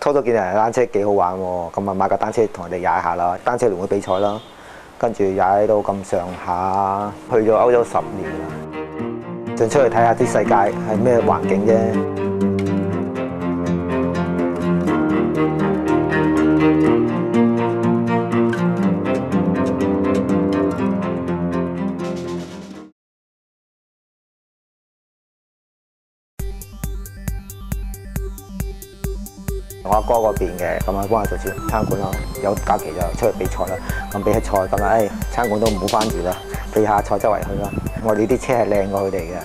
初見人單車幾好玩喎，咁啊買架單車同人哋踩下啦，單車聯會比賽啦，跟住踩到咁上下，去咗歐洲10年啦，想出去睇下啲世界係咩環境啫。我阿哥嗰邊嘅，咁啊幫佢做小餐館咯，有假期就出去比賽啦。咁比下賽咁啊，餐館都唔好關住啦，比下賽周圍去啦。我哋啲車係靚過佢哋嘅，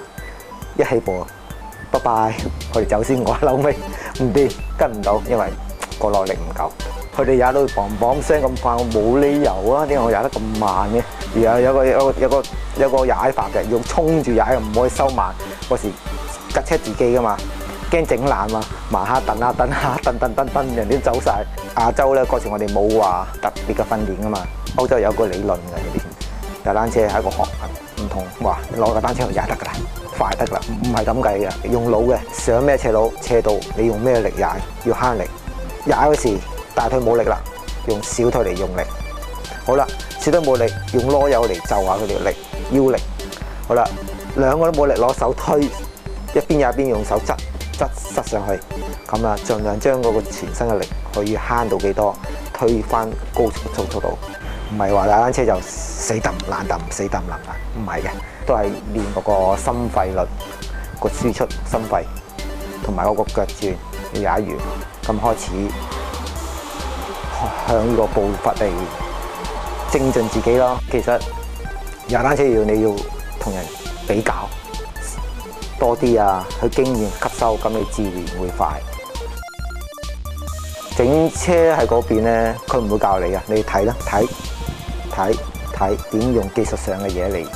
一起步，拜拜，佢哋走先，我後尾唔掂，跟唔到，因為個耐力唔夠。佢哋踩到砰砰聲咁快，我冇理由啊！點解我踩得咁慢嘅？然後有個踩法嘅，要衝住踩，唔可以收慢。嗰時架車自己噶嘛。驚整爛嘛，慢下蹬下蹬下蹬，人哋走晒。亞洲咧嗰時我哋冇話特別嘅訓練噶嘛，歐洲有個理論嘅呢啲，踩單車係一個學問，唔同話攞架單車去踩得㗎啦，快得啦，唔係咁計嘅，用腦嘅，上咩斜路斜道，你用咩力踩，要慳力，踩嗰時大腿冇力啦，用小腿嚟用力，好啦，小腿冇力，用籮柚嚟就下佢條力，腰力，好啦，兩個都冇力，攞手推，一邊踩一邊用手側上去，咁啊，盡量將嗰個全身嘅力可以慳到幾多，推翻高速度，唔係話踩單車就死揼爛揼，死揼爛揼，唔係嘅，都係練嗰個心肺率，個輸出心肺，同埋嗰個腳轉要踩完，咁開始向呢個步伐嚟精進自己咯。其實踩單車你要同人比較。多啲啊，去經驗吸收，咁你自然會快。整車喺嗰邊咧，佢唔會教你啊，你睇啦，睇點用技術上嘅嘢嚟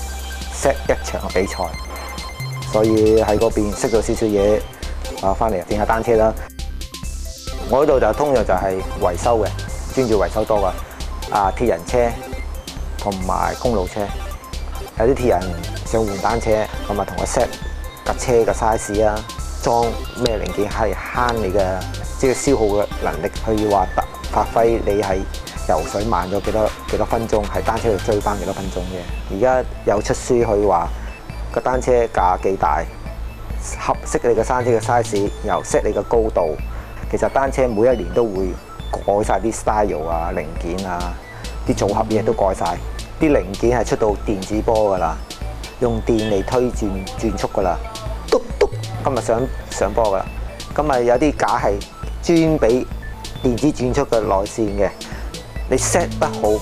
set 一場嘅比賽。所以喺嗰邊識咗少少嘢，翻嚟整下單車啦。我呢度就通常就係維修嘅，專注維修多噶。鐵人車同埋公路車，有啲鐵人想換單車，咁啊同我 set。架車嘅 size 啊，裝咩零件係慳你嘅，即係消耗嘅能力，去話發揮你係游水慢咗幾多分鐘，係單車去追翻幾多分鐘嘅。而家有出書去話個單車架幾大，合適你嘅單車嘅 size，又 set 你嘅高度。其實單車每一年都會改晒啲 style 啊、零件啊、啲組合嘢都改晒，啲零件係出到電子波㗎啦，用電嚟推轉速㗎啦。今日上波噶啦，今日有啲架係專俾電子轉速嘅內線嘅，你 set 得好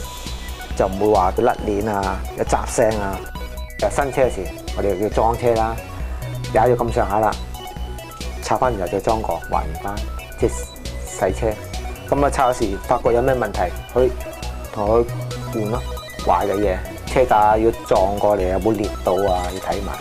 就唔會話佢甩鏈啊、有雜聲啊。新車時我哋要裝車啦，踩咗咁上下啦，拆翻然後再裝過還翻，即係洗車。咁啊拆嗰時發覺有咩問題，去同佢換咯，壞嘅嘢車架要撞過嚟有冇裂到啊，要睇埋。